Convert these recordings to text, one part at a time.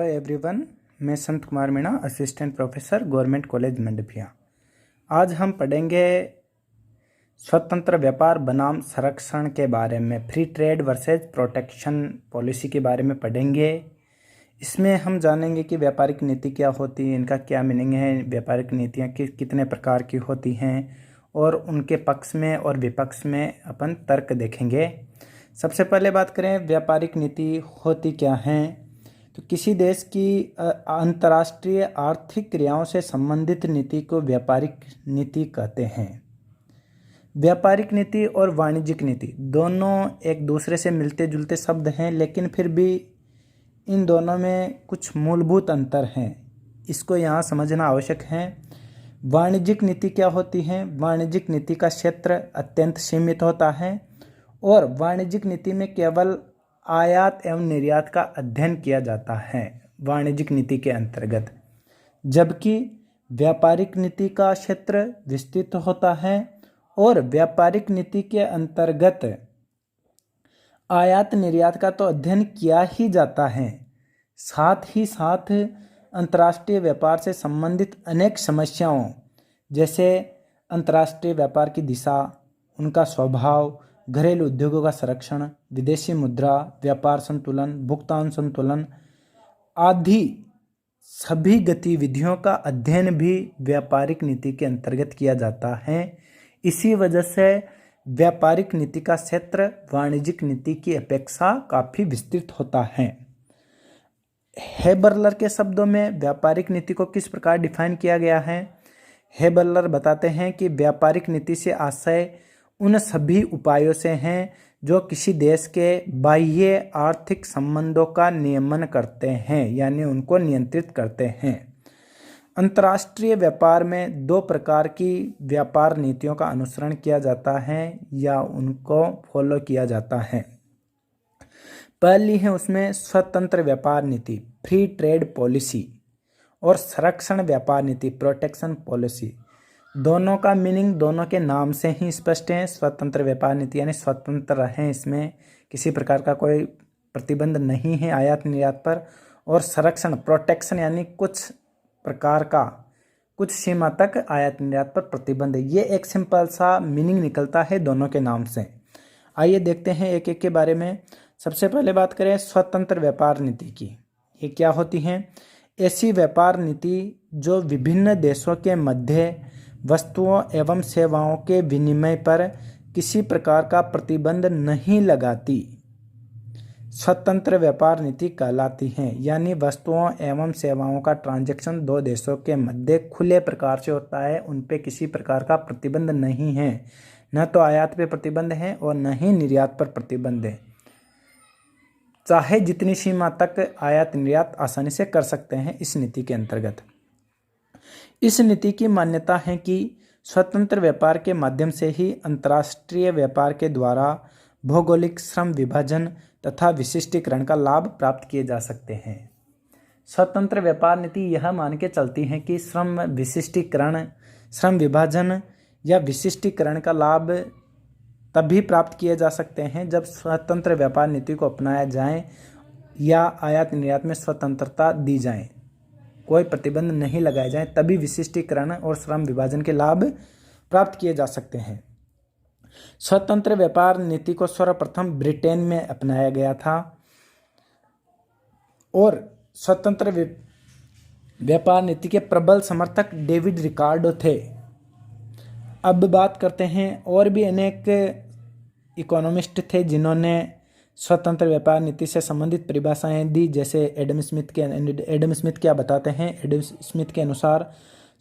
Hello everyone, मैं Sant Kumar Meena, assistant professor, government college Mandapiya. आज हम पढ़ेंगे स्वतंत्र व्यापार बनाम संरक्षण के बारे में, free trade versus protection policy के बारे में पढ़ेंगे। इसमें हम जानेंगे कि व्यापारिक नीति क्या होती है, इनका क्या मीनिंग है, व्यापारिक नीतियाँ कितने प्रकार की होती हैं और उनके पक्ष में और विपक्ष में अपन तर्क देखेंगे। सबसे पहले बात करें व्यापारिक नीति होती क्या हैं, तो किसी देश की अंतर्राष्ट्रीय आर्थिक क्रियाओं से संबंधित नीति को व्यापारिक नीति कहते हैं। व्यापारिक नीति और वाणिज्यिक नीति दोनों एक दूसरे से मिलते जुलते शब्द हैं, लेकिन फिर भी इन दोनों में कुछ मूलभूत अंतर हैं, इसको यहाँ समझना आवश्यक है। वाणिज्यिक नीति क्या होती है? वाणिज्यिक नीति का क्षेत्र अत्यंत सीमित होता है और वाणिज्यिक नीति में केवल आयात एवं निर्यात का अध्ययन किया जाता है वाणिज्यिक नीति के अंतर्गत, जबकि व्यापारिक नीति का क्षेत्र विस्तृत होता है और व्यापारिक नीति के अंतर्गत आयात निर्यात का तो अध्ययन किया ही जाता है, साथ ही साथ अंतर्राष्ट्रीय व्यापार से संबंधित अनेक समस्याओं जैसे अंतर्राष्ट्रीय व्यापार की दिशा, उनका स्वभाव, घरेलू उद्योगों का संरक्षण, विदेशी मुद्रा, व्यापार संतुलन, भुगतान संतुलन आदि सभी गतिविधियों का अध्ययन भी व्यापारिक नीति के अंतर्गत किया जाता है। इसी वजह से व्यापारिक नीति का क्षेत्र वाणिज्यिक नीति की अपेक्षा काफ़ी विस्तृत होता है। हेबरलर के शब्दों में व्यापारिक नीति को किस प्रकार डिफाइन किया गया है? हेबरलर बताते हैं कि व्यापारिक नीति से आशय उन सभी उपायों से हैं जो किसी देश के बाह्य आर्थिक संबंधों का नियमन करते हैं, यानी उनको नियंत्रित करते हैं। अंतर्राष्ट्रीय व्यापार में दो प्रकार की व्यापार नीतियों का अनुसरण किया जाता है या उनको फॉलो किया जाता है। पहली है उसमें स्वतंत्र व्यापार नीति, फ्री ट्रेड पॉलिसी, और संरक्षण व्यापार नीति, प्रोटेक्शन पॉलिसी। दोनों का मीनिंग दोनों के नाम से ही स्पष्ट है। स्वतंत्र व्यापार नीति यानी स्वतंत्र हैं, इसमें किसी प्रकार का कोई प्रतिबंध नहीं है आयात निर्यात पर, और संरक्षण प्रोटेक्शन यानी कुछ प्रकार का कुछ सीमा तक आयात निर्यात पर प्रतिबंध है। ये एक सिंपल सा मीनिंग निकलता है दोनों के नाम से। आइए देखते हैं एक एक के बारे में। सबसे पहले बात करें स्वतंत्र व्यापार नीति की। ये क्या होती हैं? ऐसी व्यापार नीति जो विभिन्न देशों के मध्य वस्तुओं एवं सेवाओं के विनिमय पर किसी प्रकार का प्रतिबंध नहीं लगाती, स्वतंत्र व्यापार नीति कहलाती हैं। यानी वस्तुओं एवं सेवाओं का ट्रांजैक्शन दो देशों के मध्य खुले प्रकार से होता है, उन पे किसी प्रकार का प्रतिबंध नहीं है, न तो आयात पे प्रतिबंध है और न ही निर्यात पर प्रतिबंध है। चाहे जितनी सीमा तक आयात निर्यात आसानी से कर सकते हैं इस नीति के अंतर्गत। इस नीति की मान्यता है कि स्वतंत्र व्यापार के माध्यम से ही अंतर्राष्ट्रीय व्यापार के द्वारा भौगोलिक श्रम विभाजन तथा विशिष्टीकरण का लाभ प्राप्त किए जा सकते हैं। स्वतंत्र व्यापार नीति यह मान के चलती है कि श्रम विशिष्टीकरण, श्रम विभाजन या विशिष्टीकरण का लाभ तभी प्राप्त किए जा सकते हैं जब स्वतंत्र व्यापार नीति को अपनाया जाए या आयात निर्यात में स्वतंत्रता दी जाए, कोई प्रतिबंध नहीं लगाए जाए, तभी विशिष्टीकरण और श्रम विभाजन के लाभ प्राप्त किए जा सकते हैं। स्वतंत्र व्यापार नीति को सर्वप्रथम ब्रिटेन में अपनाया गया था और स्वतंत्र व्यापार नीति के प्रबल समर्थक डेविड रिकार्डो थे। अब बात करते हैं, और भी अनेक इकोनॉमिस्ट थे जिन्होंने स्वतंत्र व्यापार नीति से संबंधित परिभाषाएं दी, जैसे एडम स्मिथ क्या बताते हैं? एडम स्मिथ के अनुसार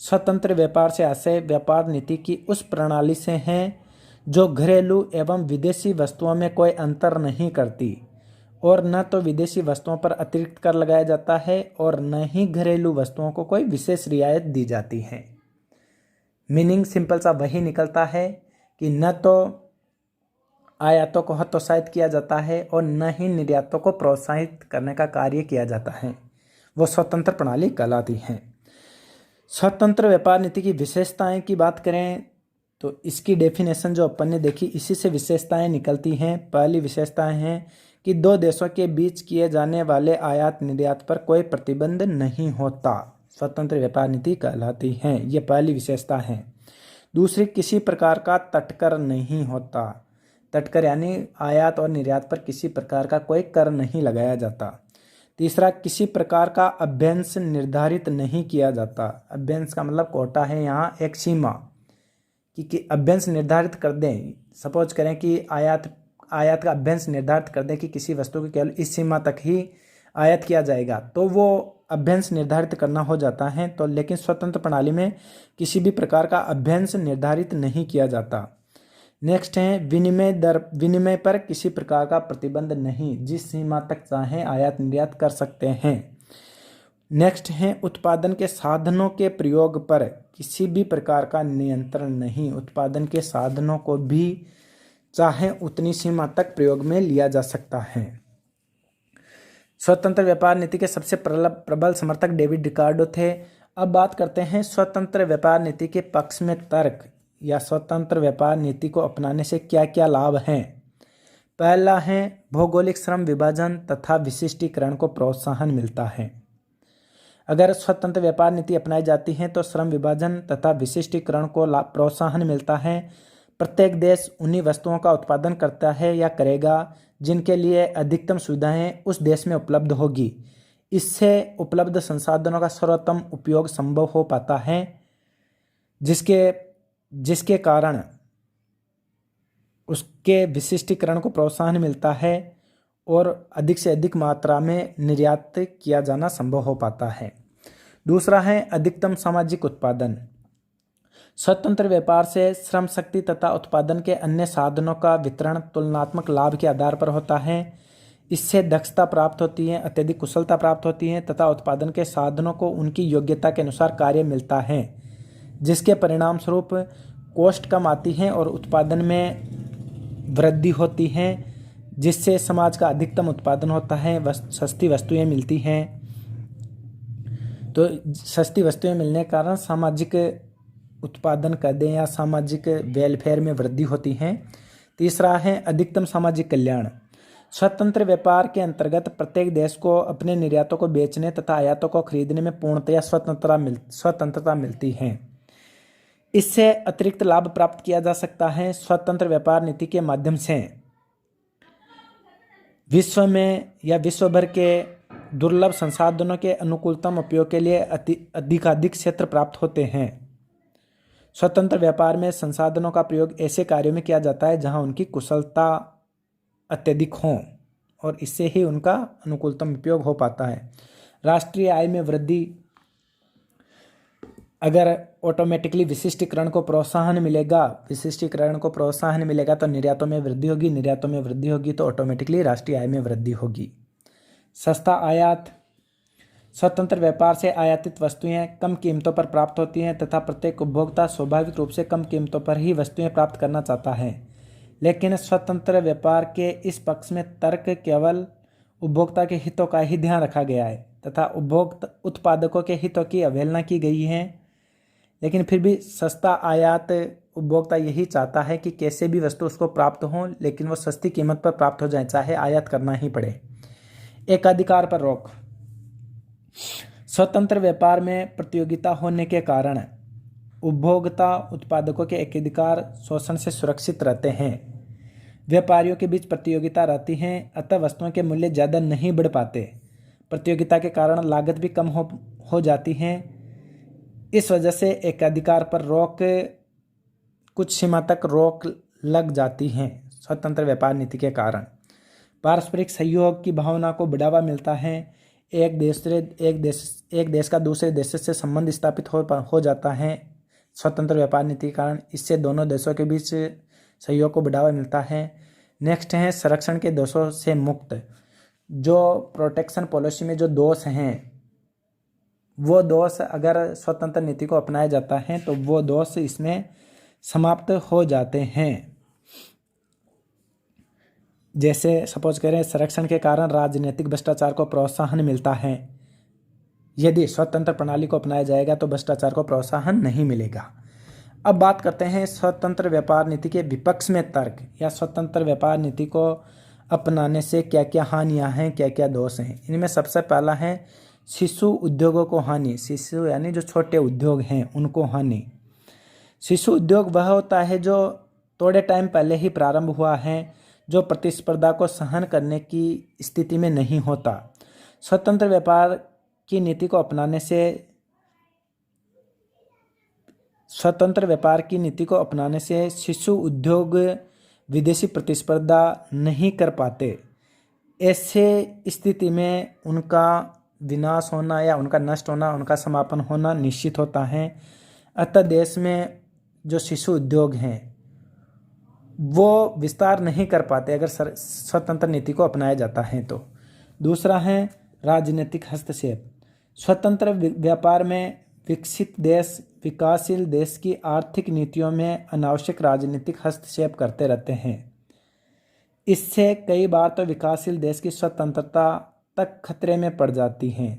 स्वतंत्र व्यापार से आशय व्यापार नीति की उस प्रणाली से हैं जो घरेलू एवं विदेशी वस्तुओं में कोई अंतर नहीं करती और न तो विदेशी वस्तुओं पर अतिरिक्त कर लगाया जाता है और न ही घरेलू वस्तुओं को कोई विशेष रियायत दी जाती है। मीनिंग सिंपल सा वही निकलता है कि न तो आयातों को हतोत्साहित किया जाता है और न ही निर्यातों को प्रोत्साहित करने का कार्य किया जाता है, वो स्वतंत्र प्रणाली कहलाती है। स्वतंत्र व्यापार नीति की विशेषताएं की बात करें तो इसकी डेफिनेशन जो अपन ने देखी, इसी से विशेषताएं निकलती हैं। पहली विशेषताएं हैं कि दो देशों के बीच किए जाने वाले आयात निर्यात पर कोई प्रतिबंध नहीं होता, स्वतंत्र व्यापार नीति कहलाती है। ये पहली विशेषता है। दूसरी, किसी प्रकार का तटकर नहीं होता। तटकर यानी आयात और निर्यात पर किसी प्रकार का कोई कर नहीं लगाया जाता। तीसरा, किसी प्रकार का अभ्यंश निर्धारित नहीं किया जाता। अभ्यंश का मतलब कोटा है यहाँ एक सीमा कि अभ्यंश निर्धारित कर दें। सपोज करें कि आयात का अभ्यंश निर्धारित कर दें कि किसी वस्तु की केवल इस सीमा तक ही आयात किया जाएगा, तो वो अभ्यंश निर्धारित करना हो जाता है। तो लेकिन स्वतंत्र प्रणाली में किसी भी प्रकार का अभ्यंश निर्धारित नहीं किया जाता। नेक्स्ट है विनिमय दर। विनिमय पर किसी प्रकार का प्रतिबंध नहीं, जिस सीमा तक चाहें आयात निर्यात कर सकते हैं। नेक्स्ट है उत्पादन के साधनों के प्रयोग पर किसी भी प्रकार का नियंत्रण नहीं। उत्पादन के साधनों को भी चाहे उतनी सीमा तक प्रयोग में लिया जा सकता है। स्वतंत्र व्यापार नीति के सबसे प्रबल समर्थक डेविड रिकार्डो थे। अब बात करते हैं स्वतंत्र व्यापार नीति के पक्ष में तर्क या स्वतंत्र व्यापार नीति को अपनाने से क्या क्या लाभ हैं। पहला है भौगोलिक श्रम विभाजन तथा विशिष्टीकरण को प्रोत्साहन मिलता है। अगर स्वतंत्र व्यापार नीति अपनाई जाती है तो श्रम विभाजन तथा विशिष्टीकरण को प्रोत्साहन मिलता है। प्रत्येक देश उन्हीं वस्तुओं का उत्पादन करता है या करेगा जिनके लिए अधिकतम सुविधाएं उस देश में उपलब्ध होगी। इससे उपलब्ध संसाधनों का सर्वोत्तम उपयोग संभव हो पाता है, जिसके कारण उसके विशिष्टीकरण को प्रोत्साहन मिलता है और अधिक से अधिक मात्रा में निर्यात किया जाना संभव हो पाता है। दूसरा है अधिकतम सामाजिक उत्पादन। स्वतंत्र व्यापार से श्रम शक्ति तथा उत्पादन के अन्य साधनों का वितरण तुलनात्मक लाभ के आधार पर होता है। इससे दक्षता प्राप्त होती है, अत्यधिक कुशलता प्राप्त होती है तथा उत्पादन के साधनों को उनकी योग्यता के अनुसार कार्य मिलता है, जिसके परिणाम स्वरूप कॉस्ट कम आती है और उत्पादन में वृद्धि होती है, जिससे समाज का अधिकतम उत्पादन होता है, सस्ती वस्तुएं मिलती हैं। तो सस्ती वस्तुएं मिलने के कारण सामाजिक उत्पादन कर दें या सामाजिक वेलफेयर में वृद्धि होती है। तीसरा है अधिकतम सामाजिक कल्याण। स्वतंत्र व्यापार के अंतर्गत प्रत्येक देश को अपने निर्यातों को बेचने तथा आयातों को खरीदने में पूर्णतया स्वतंत्रता मिलती है। इससे अतिरिक्त लाभ प्राप्त किया जा सकता है। स्वतंत्र व्यापार नीति के माध्यम से विश्व में या विश्व भर के दुर्लभ संसाधनों के अनुकूलतम उपयोग के लिए अधिकाधिक क्षेत्र प्राप्त होते हैं। स्वतंत्र व्यापार में संसाधनों का प्रयोग ऐसे कार्यों में किया जाता है जहां उनकी कुशलता अत्यधिक हो और इससे ही उनका अनुकूलतम उपयोग हो पाता है। राष्ट्रीय आय में वृद्धि। अगर ऑटोमेटिकली विशिष्टीकरण को प्रोत्साहन मिलेगा तो निर्यातों में वृद्धि होगी, निर्यातों में वृद्धि होगी तो ऑटोमेटिकली राष्ट्रीय आय में वृद्धि होगी। सस्ता आयात। स्वतंत्र व्यापार से आयातित वस्तुएं कम कीमतों पर प्राप्त होती हैं तथा प्रत्येक उपभोक्ता स्वाभाविक रूप से कम कीमतों पर ही वस्तुएं प्राप्त करना चाहता है। लेकिन स्वतंत्र व्यापार के इस पक्ष में तर्क केवल उपभोक्ता के हितों का ही ध्यान रखा गया है तथा उत्पादकों के हितों की अवहेलना की गई है। लेकिन फिर भी सस्ता आयात उपभोक्ता यही चाहता है कि कैसे भी वस्तु उसको प्राप्त हो, लेकिन वो सस्ती कीमत पर प्राप्त हो जाए, चाहे आयात करना ही पड़े। एकाधिकार पर रोक। स्वतंत्र व्यापार में प्रतियोगिता होने के कारण उपभोक्ता उत्पादकों के एकाधिकार शोषण से सुरक्षित रहते हैं। व्यापारियों के बीच प्रतियोगिता रहती है, अतः वस्तुओं के मूल्य ज़्यादा नहीं बढ़ पाते। प्रतियोगिता के कारण लागत भी कम हो जाती है। इस वजह से एकाधिकार पर रोक, कुछ सीमा तक रोक लग जाती है स्वतंत्र व्यापार नीति के कारण। पारस्परिक सहयोग की भावना को बढ़ावा मिलता है। एक देश का दूसरे देश से संबंध स्थापित हो जाता है स्वतंत्र व्यापार नीति के कारण। इससे दोनों देशों के बीच सहयोग को बढ़ावा मिलता है। नेक्स्ट है संरक्षण के दोषों से मुक्त। जो प्रोटेक्शन पॉलिसी में जो दोष हैं, वो दोष अगर स्वतंत्र नीति को अपनाया जाता है तो वो दोष इसमें समाप्त हो जाते हैं। जैसे सपोज करें, संरक्षण के कारण राजनीतिक भ्रष्टाचार को प्रोत्साहन मिलता है। यदि स्वतंत्र प्रणाली को अपनाया जाएगा तो भ्रष्टाचार को प्रोत्साहन नहीं मिलेगा। अब बात करते हैं स्वतंत्र व्यापार नीति के विपक्ष में तर्क या स्वतंत्र व्यापार नीति को अपनाने से क्या क्या हानियां हैं, क्या क्या दोष हैं। इनमें सबसे पहला है शिशु उद्योगों को हानि। शिशु यानी जो छोटे उद्योग हैं उनको हानि। शिशु उद्योग वह होता है जो थोड़े टाइम पहले ही प्रारंभ हुआ है, जो प्रतिस्पर्धा को सहन करने की स्थिति में नहीं होता। स्वतंत्र व्यापार की नीति को अपनाने से शिशु उद्योग विदेशी प्रतिस्पर्धा नहीं कर पाते। ऐसे स्थिति में उनका विनाश होना या उनका नष्ट होना, उनका समापन होना निश्चित होता है। अतः देश में जो शिशु उद्योग हैं वो विस्तार नहीं कर पाते अगर स्वतंत्र नीति को अपनाया जाता है तो। दूसरा है राजनीतिक हस्तक्षेप। स्वतंत्र व्यापार में विकसित देश विकासशील देश की आर्थिक नीतियों में अनावश्यक राजनीतिक हस्तक्षेप करते रहते हैं। इससे कई बार तो विकासशील देश की स्वतंत्रता तक खतरे में पड़ जाती हैं।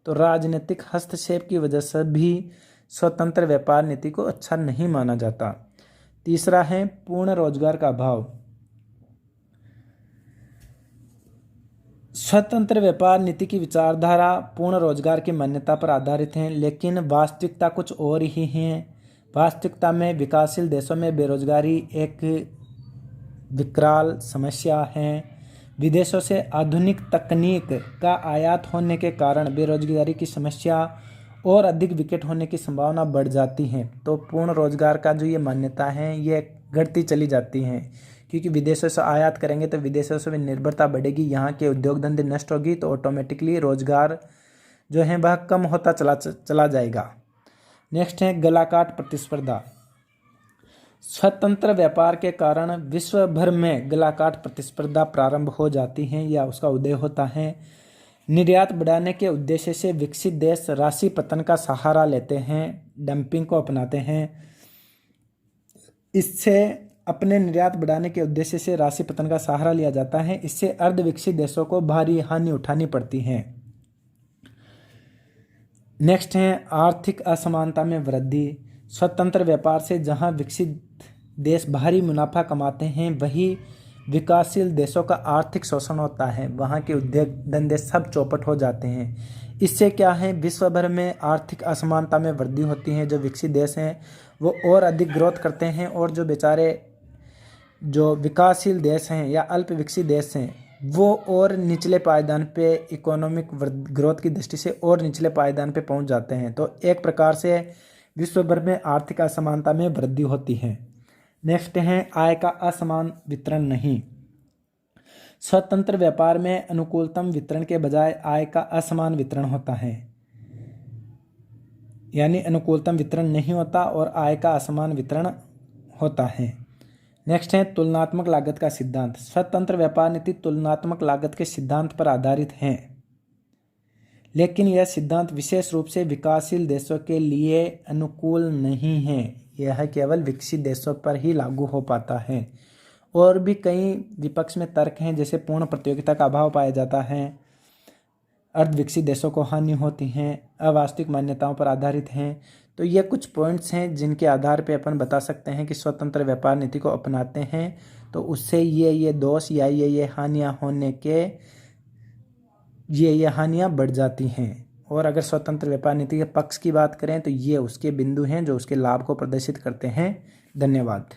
तो राजनीतिक हस्तक्षेप की वजह से भी स्वतंत्र व्यापार नीति को अच्छा नहीं माना जाता। तीसरा है पूर्ण रोजगार का अभाव। स्वतंत्र व्यापार नीति की विचारधारा पूर्ण रोजगार की मान्यता पर आधारित है, लेकिन वास्तविकता कुछ और ही है। वास्तविकता में विकासशील देशों में बेरोजगारी एक विकराल समस्या है। विदेशों से आधुनिक तकनीक का आयात होने के कारण बेरोजगारी की समस्या और अधिक विकट होने की संभावना बढ़ जाती है। तो पूर्ण रोजगार का जो ये मान्यता है ये घटती चली जाती है, क्योंकि विदेशों से आयात करेंगे तो विदेशों से निर्भरता बढ़ेगी, यहाँ के उद्योग धंधे नष्ट होगी तो ऑटोमेटिकली रोजगार जो है वह कम होता चला जाएगा। नेक्स्ट है गलाकाट प्रतिस्पर्धा। स्वतंत्र व्यापार के कारण विश्व भर में गलाकाट प्रतिस्पर्धा प्रारंभ हो जाती है या उसका उदय होता है। निर्यात बढ़ाने के उद्देश्य से विकसित देश राशि पतन का सहारा लेते हैं, डंपिंग को अपनाते हैं। इससे अपने निर्यात बढ़ाने के उद्देश्य से राशि पतन का सहारा लिया जाता है। इससे अर्ध विकसित देशों को भारी हानि उठानी पड़ती है। नेक्स्ट है आर्थिक असमानता में वृद्धि। स्वतंत्र व्यापार से जहां विकसित देश भारी मुनाफा कमाते हैं, वही विकासशील देशों का आर्थिक शोषण होता है। वहाँ के उद्योग धंधे सब चौपट हो जाते हैं। इससे क्या है, विश्व भर में आर्थिक असमानता में वृद्धि होती है। जो विकसित देश हैं वो और अधिक ग्रोथ करते हैं और जो बेचारे जो विकासशील देश हैं या अल्प विकसित देश हैं वो और निचले पायदान पे इकोनॉमिक ग्रोथ की दृष्टि से और निचले पायदान पे पहुंच जाते हैं। तो एक प्रकार से विश्व भर में आर्थिक असमानता में वृद्धि होती है। नेक्स्ट है आय का असमान वितरण नहीं। स्वतंत्र व्यापार में अनुकूलतम वितरण के बजाय आय का असमान वितरण होता है, यानी अनुकूलतम वितरण नहीं होता और आय का असमान वितरण होता है। नेक्स्ट है तुलनात्मक लागत का सिद्धांत। स्वतंत्र व्यापार नीति तुलनात्मक लागत के सिद्धांत पर आधारित है, लेकिन यह सिद्धांत विशेष रूप से विकासशील देशों के लिए अनुकूल नहीं है। यह केवल विकसित देशों पर ही लागू हो पाता है। और भी कई विपक्ष में तर्क हैं, जैसे पूर्ण प्रतियोगिता का अभाव पाया जाता है, अर्ध विकसित देशों को हानि होती है, अवास्तविक मान्यताओं पर आधारित हैं। तो ये कुछ पॉइंट्स हैं जिनके आधार पे अपन बता सकते हैं कि स्वतंत्र व्यापार नीति को अपनाते हैं तो उससे ये दोष या ये हानियाँ होने के ये हानियाँ बढ़ जाती हैं। और अगर स्वतंत्र व्यापार नीति के पक्ष की बात करें तो ये उसके बिंदु हैं जो उसके लाभ को प्रदर्शित करते हैं। धन्यवाद।